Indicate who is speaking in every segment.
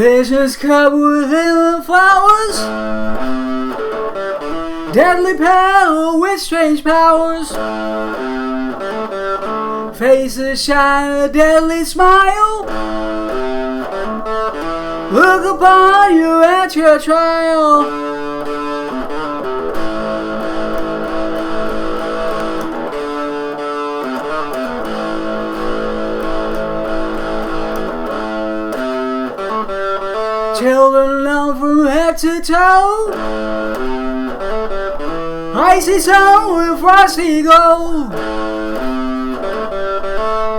Speaker 1: Visions cut within flowers, deadly pale with strange powers. Faces shine a deadly smile. Look upon you at your trial. Children numb from head to toe, icy sun with frosty glow.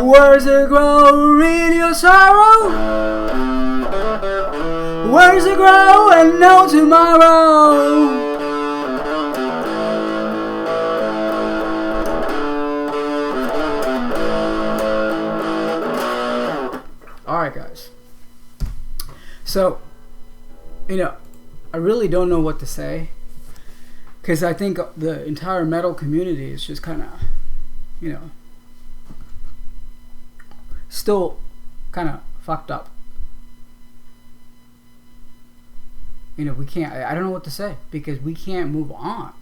Speaker 1: Words that grow in your sorrow, words that grow and no tomorrow. Alright guys, so I really don't know what to say, because I think the entire metal community is just kind of still kind of fucked up. We can't, I don't know what to say, because we can't move on.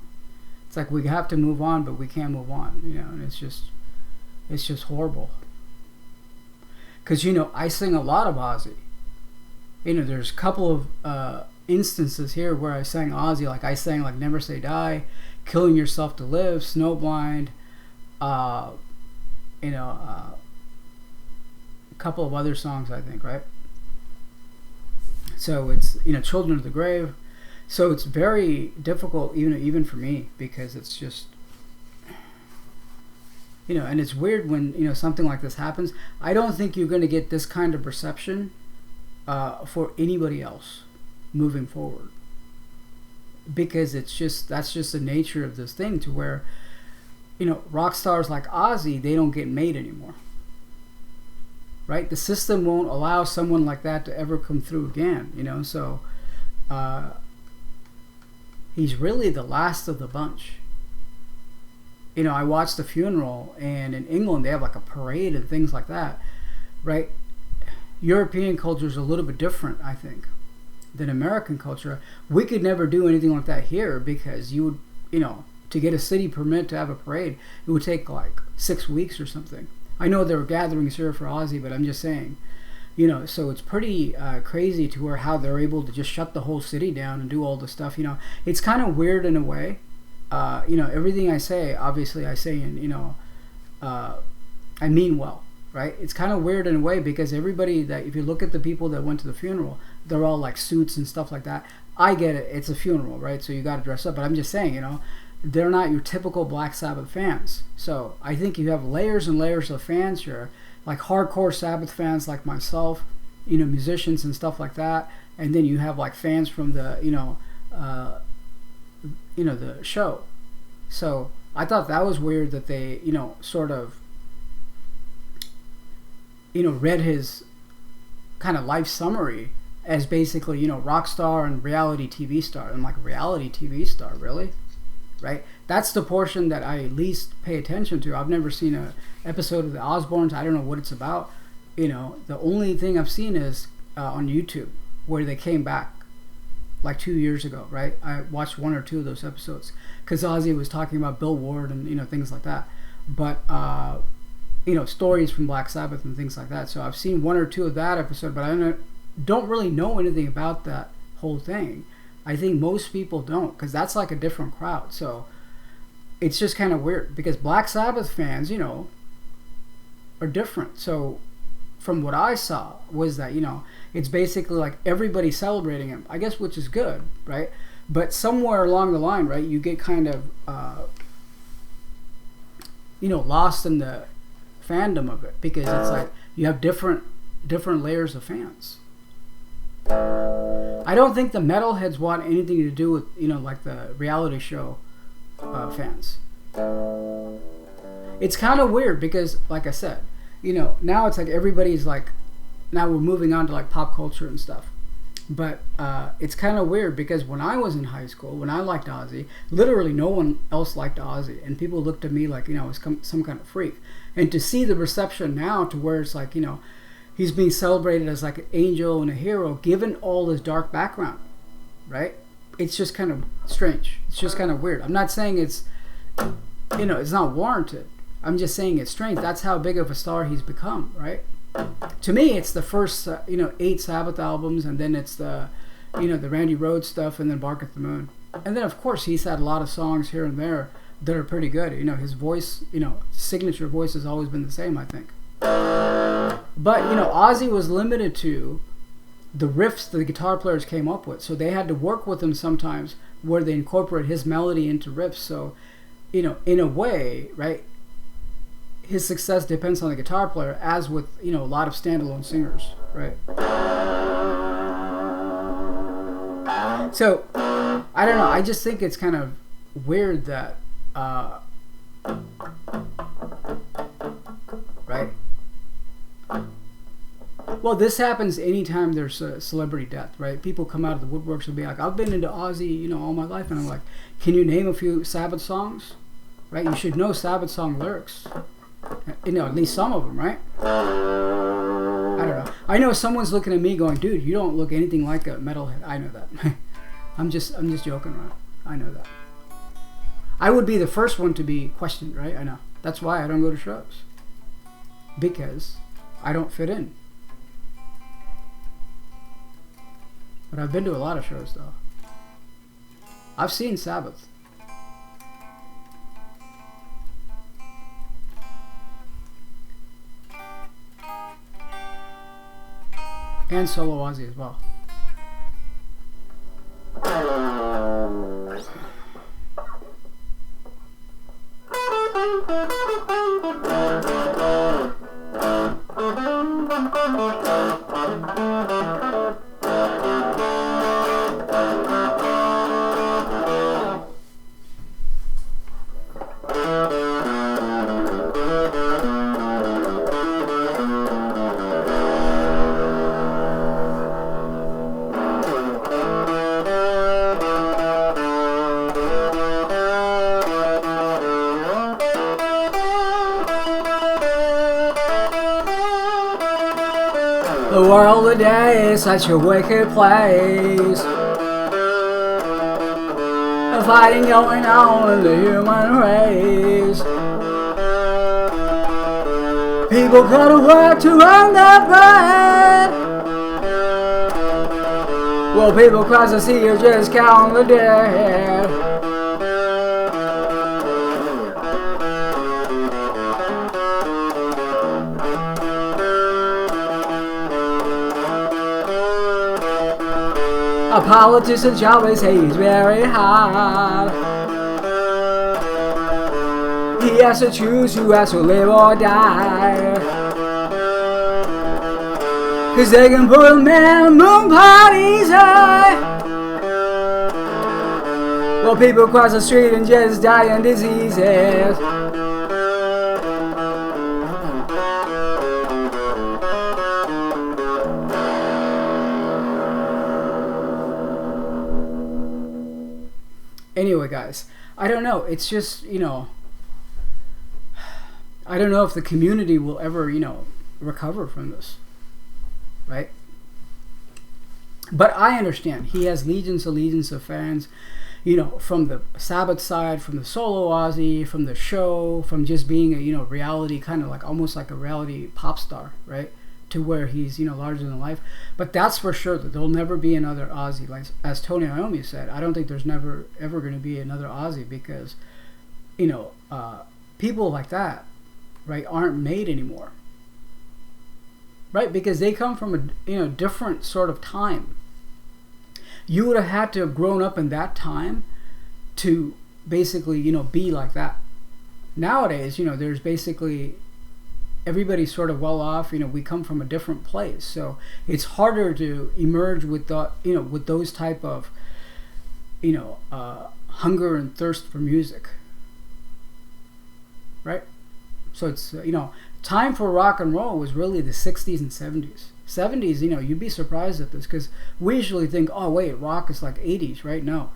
Speaker 1: It's like we have to move on, but we can't move on, and it's just horrible. Because I sing a lot of Ozzy. There's a couple of instances here where I sang Ozzy, like I sang like Never Say Die, Killing Yourself to Live, Snowblind, a couple of other songs, I think, right? So it's Children of the Grave. So it's very difficult even for me, because it's just and it's weird when something like this happens. I don't think you're going to get this kind of reception for anybody else moving forward, because that's just the nature of this thing, to where rock stars like Ozzy, they don't get made anymore, right? The system won't allow someone like that to ever come through again, so he's really the last of the bunch. I watched the funeral, and in England they have like a parade and things like that, right? European culture is a little bit different, I think, than American culture. We could never do anything like that here, because you would, to get a city permit to have a parade, it would take like 6 weeks or something. I know there were gatherings here for Ozzy, but I'm just saying, so it's pretty crazy to where how they're able to just shut the whole city down and do all this stuff. It's kind of weird in a way. Everything I say, obviously I say in, I mean well. Right? It's kind of weird in a way, because everybody that, if you look at the people that went to the funeral, they're all like suits and stuff like that. I get it. It's a funeral, right? So you got to dress up. But I'm just saying, they're not your typical Black Sabbath fans. So I think you have layers and layers of fans here, like hardcore Sabbath fans like myself, musicians and stuff like that. And then you have like fans from the, the show. So I thought that was weird that they, sort of, read his kind of life summary as basically, rock star and reality TV star. I'm like, reality TV star, really? Right? That's the portion that I least pay attention to. I've never seen an episode of the Osbournes. I don't know what it's about. The only thing I've seen is on YouTube, where they came back like 2 years ago, right? I watched 1 or 2 of those episodes, because Ozzy was talking about Bill Ward and, things like that. But, stories from Black Sabbath and things like that. So I've seen 1 or 2 of that episode, but I don't really know anything about that whole thing. I think most people don't, because that's like a different crowd. So it's just kind of weird, because Black Sabbath fans, are different. So from what I saw was that, it's basically like everybody celebrating him, I guess, which is good, right? But somewhere along the line, right, you get kind of, lost in the fandom of it, because it's like you have different layers of fans. I don't think the metalheads want anything to do with like the reality show fans. It's kind of weird, because like I said, now it's like everybody's like, now we're moving on to like pop culture and stuff. But it's kind of weird, because when I was in high school, when I liked Ozzy, literally no one else liked Ozzy, and people looked at me like I was some kind of freak. And to see the reception now, to where it's like he's being celebrated as like an angel and a hero, given all his dark background, right? It's just kind of strange. It's just kind of weird. I'm not saying it's, it's not warranted. I'm just saying it's strange. That's how big of a star he's become, right? To me, it's the first, 8 Sabbath albums, and then it's the, the Randy Rhoads stuff, and then Bark at the Moon. And then, of course, he's had a lot of songs here and there that are pretty good. His voice, signature voice has always been the same, I think. But, Ozzy was limited to the riffs the guitar players came up with. So they had to work with him sometimes where they incorporate his melody into riffs. So, in a way, right, his success depends on the guitar player, as with, a lot of standalone singers, right? So, I don't know. I just think it's kind of weird that, right? Well, this happens anytime there's a celebrity death, right? People come out of the woodworks and be like, I've been into Ozzy, all my life. And I'm like, can you name a few Sabbath songs? Right? You should know Sabbath song lyrics. At least some of them, right? I don't know. I know someone's looking at me going, dude, you don't look anything like a metalhead. I know that. I'm just joking around. I know that. I would be the first one to be questioned, right? I know. That's why I don't go to shows. Because I don't fit in. But I've been to a lot of shows, though. I've seen Sabbath. And solo Ozzy as well. The world today is such a wicked place. The fighting going on in the human race. People go to work to earn their bread. Well, people cross the sea or just count the dead. A politician's job is he's very hard. He has to choose who has to live or die. Cause they can put a man in moon parties high. Well, people cross the street and just die in diseases. Anyway, guys, I don't know. It's just, I don't know if the community will ever, recover from this. Right? But I understand. He has legions of fans, from the Sabbath side, from the solo Ozzy, from the show, from just being a, reality, kind of like almost like a reality pop star, right? To where he's, larger than life. But that's for sure that there'll never be another Ozzy. Like, as Tony Iommi said, I don't think there's never, ever going to be another Ozzy because, people like that, right, aren't made anymore. Right? Because they come from a, different sort of time. You would have had to have grown up in that time to basically, be like that. Nowadays, there's basically... everybody's sort of well off. We come from a different place, so it's harder to emerge with the, with those type of, hunger and thirst for music, right? So it's time for rock and roll was really the 60s and 70s. 70s, you'd be surprised at this because we usually think, oh wait, rock is like 80s, right? No,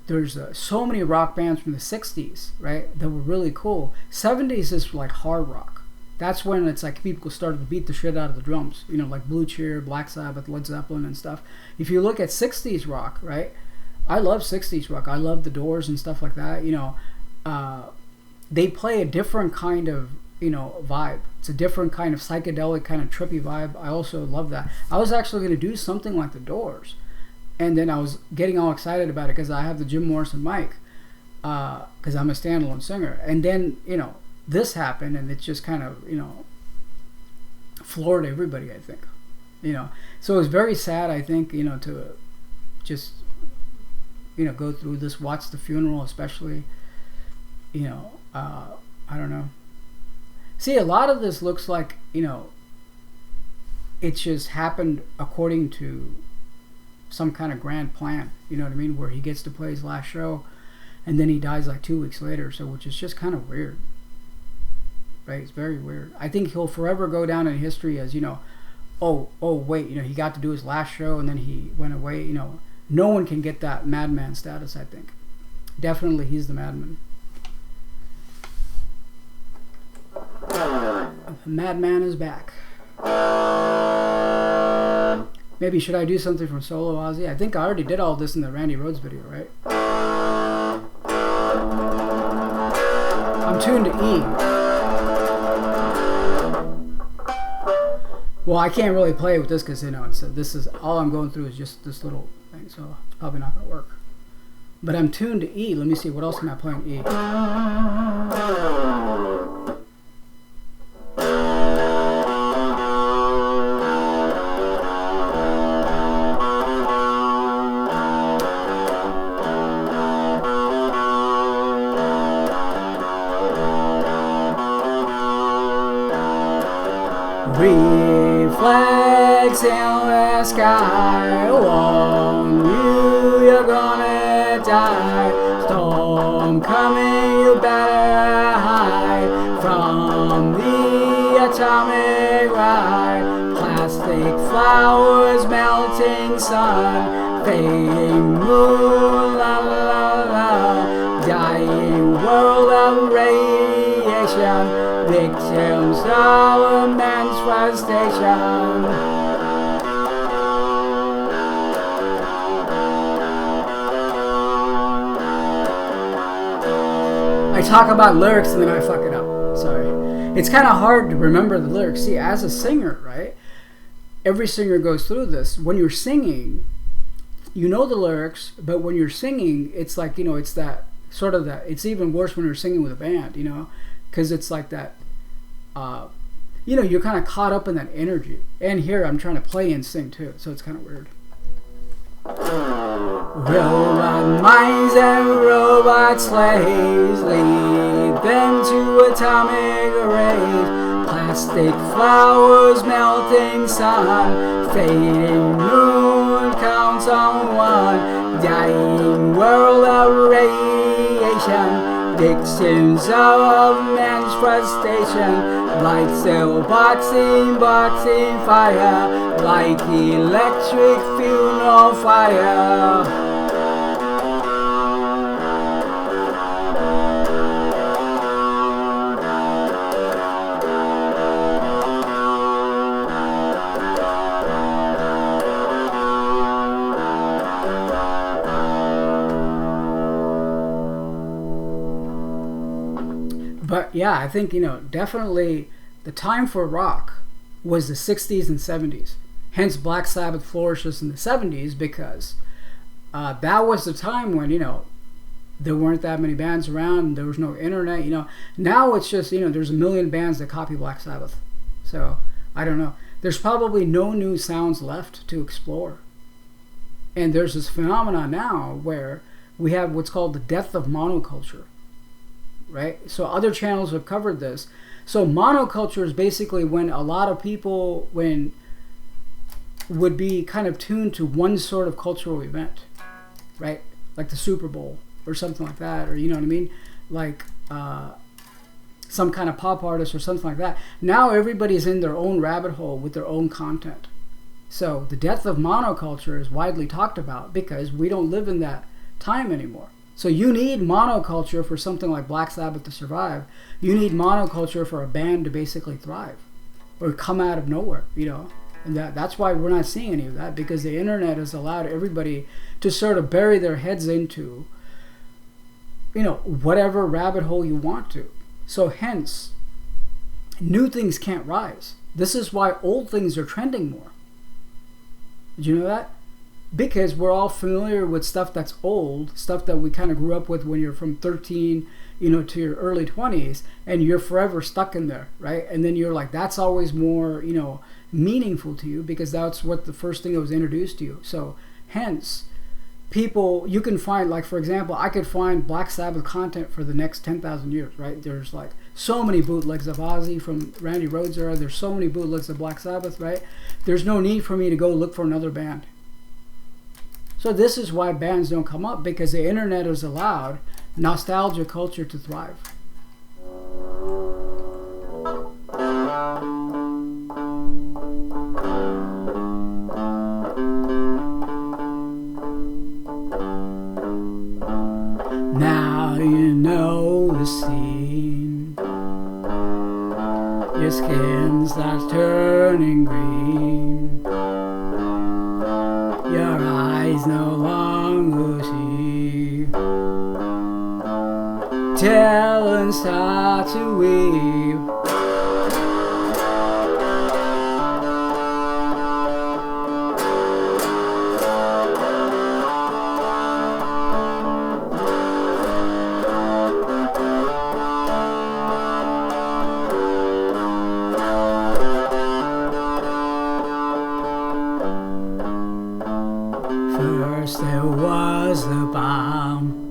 Speaker 1: there's so many rock bands from the 60s, right, that were really cool. 70s is like hard rock. That's when it's like people started to beat the shit out of the drums. You know, like Blue Cheer, Black Sabbath, Led Zeppelin, and stuff. If you look at '60s rock, right? I love '60s rock. I love the Doors and stuff like that. You know, they play a different kind of, you know, vibe. It's a different kind of psychedelic, kind of trippy vibe. I also love that. I was actually going to do something like the Doors, and then I was getting all excited about it because I have the Jim Morrison mic, because I'm a standalone singer. And then, you know, this happened, and it just kind of, you know, floored everybody, I think. You know, so it was very sad, I think, you know, to just, you know, go through this, watch the funeral especially. You know, I don't know. See, a lot of this looks like, you know, it just happened according to some kind of grand plan, you know what I mean, where he gets to play his last show and then he dies like 2 weeks later, so which is just kind of weird, right? It's very weird. I think he'll forever go down in history as, you know, oh wait, you know, he got to do his last show and then he went away. You know, no one can get that madman status, I think. Definitely he's the madman. The madman is back. Maybe should I do something from solo Ozzy? I think I already did all this in the Randy Rhoads video, right? I'm tuned to E. Well, I can't really play with this because, you know, this is all I'm going through is just this little thing, so it's probably not going to work. But I'm tuned to E. Let me see, what else can I play in E? Reflects in the sky, warn you, you're gonna die. Storm coming, you better hide from the atomic ride. Plastic flowers, melting sun, fading moon, la la la, dying world of radiation. Victims of man's frustration. I talk about lyrics and then I fuck it up. Sorry. It's kind of hard to remember the lyrics. See, as a singer, right? Every singer goes through this. When you're singing, you know the lyrics, but when you're singing, it's like, you know, it's that sort of that. It's even worse when you're singing with a band, you know, because it's like that. You know, you're kind of caught up in that energy. And here I'm trying to play and sing too, so it's kind of weird. Robot minds and robot slaves, lead them to atomic rays. Plastic flowers, melting sun, fading moon counts on one. Dying world of radiation. Victims of man's frustration. Light cell boxing fire, like electric funeral fire. But yeah, I think, you know, definitely the time for rock was the 60s and 70s. Hence Black Sabbath flourishes in the 70s because that was the time when, you know, there weren't that many bands around, there was no internet, you know. Now it's just, you know, there's a million bands that copy Black Sabbath. So, I don't know. There's probably no new sounds left to explore. And there's this phenomenon now where we have what's called the death of monoculture. Right? So other channels have covered this. So monoculture is basically when a lot of people would be kind of tuned to one sort of cultural event, right? Like the Super Bowl or something like that, or you know what I mean? Like some kind of pop artist or something like that. Now everybody's in their own rabbit hole with their own content. So the death of monoculture is widely talked about because we don't live in that time anymore. So you need monoculture for something like Black Sabbath to survive. You need monoculture for a band to basically thrive or come out of nowhere, you know. And that's why we're not seeing any of that, because the internet has allowed everybody to sort of bury their heads into, you know, whatever rabbit hole you want to. So hence, new things can't rise. This is why old things are trending more. Did you know that? Because we're all familiar with stuff that's old, stuff that we kind of grew up with when you're from 13, you know, to your early 20s, and you're forever stuck in there, right? And then you're like, that's always more, you know, meaningful to you because that's what the first thing that was introduced to you. So hence, people, you can find, like, for example, I could find Black Sabbath content for the next 10,000 years, right? There's like so many bootlegs of Ozzy from Randy Rhoads era. There's so many bootlegs of Black Sabbath, right? There's no need for me to go look for another band. So this is why bands don't come up, because the internet has allowed nostalgia culture to thrive. Now you know the scene. Your skin starts turning green. Your eyes no longer see. Tell and start to weep. First there was the bomb,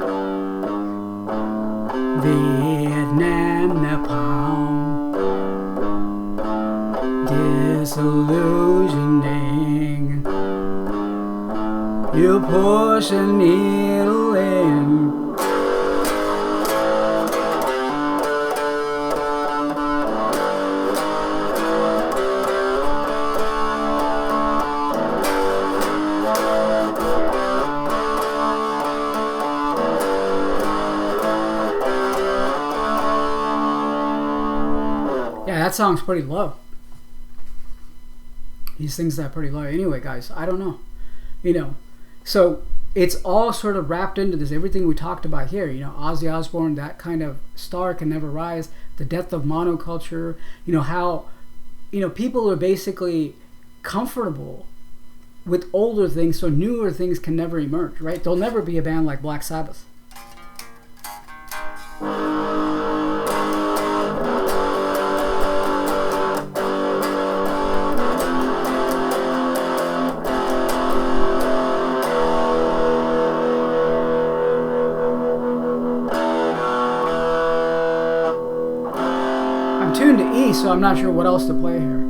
Speaker 1: Vietnam napalm, disillusioning. You push a needle in. That song's pretty low. He sings that pretty low. Anyway, guys, I don't know. You know, so it's all sort of wrapped into this. Everything we talked about here, you know, Ozzy Osbourne, that kind of star can never rise. The death of monoculture. You know, how, you know, people are basically comfortable with older things, so newer things can never emerge, right? There'll never be a band like Black Sabbath. Tuned to E, so I'm not sure what else to play here.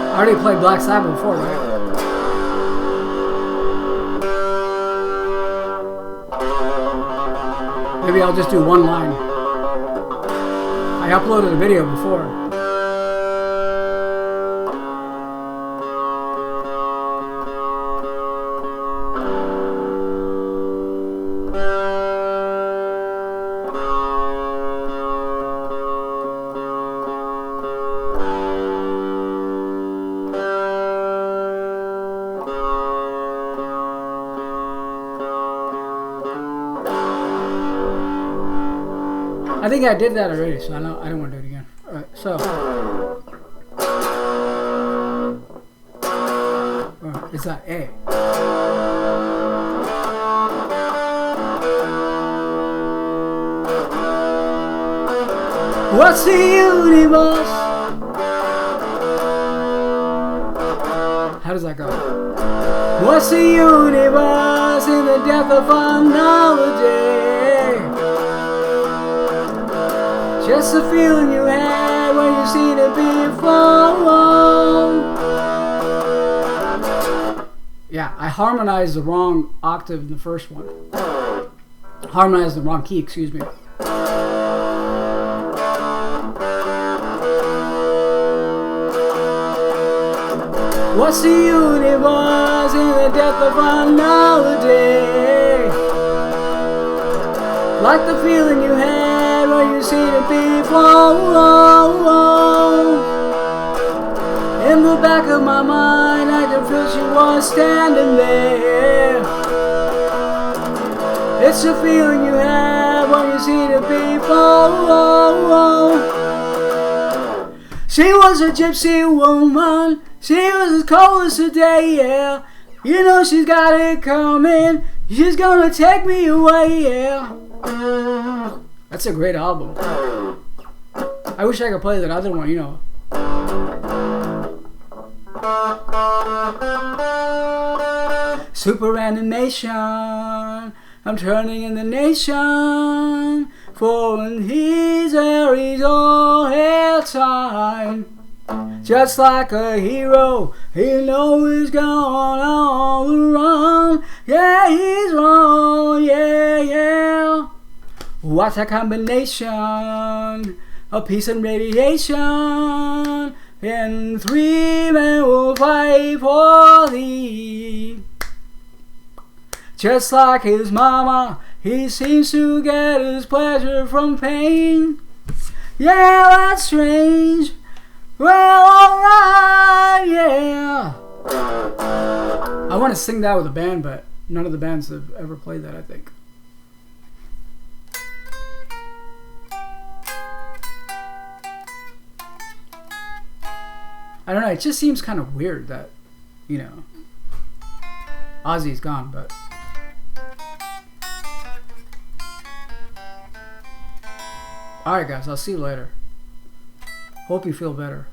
Speaker 1: I already played Black Sabbath before, right? Maybe I'll just do one line. I uploaded a video before. I think I did that already, so I don't want to do it again. All right, so it's that A. What's the universe? How does that go? What's the universe in the depth of unknowledge? Just the feeling you had when you seen it before. Yeah, I harmonized the wrong octave in the first one. Harmonized the wrong key, excuse me. What's the universe in the depth of another day? Like the feeling you had when you seen it before. In the back of my mind, I can feel she was standing there. It's the feeling you had when you seen it before. She was a gypsy woman. She was as cold as today, yeah. You know she's got it coming. She's gonna take me away, yeah. That's a great album. I wish I could play that other one, you know. Super animation, I'm turning in the nation. For when he's there, he's all hair time. Just like a hero, he knows he's gone on the run. Yeah, he's wrong, yeah, yeah. What a combination of peace and radiation. And 3 men will fight for thee. Just like his mama, he seems to get his pleasure from pain. Yeah, that's strange. Well, alright, yeah. I want to sing that with a band, but none of the bands have ever played that, I think. I don't know, it just seems kind of weird that, you know, Ozzy's gone, but... Alright guys, I'll see you later. Hope you feel better.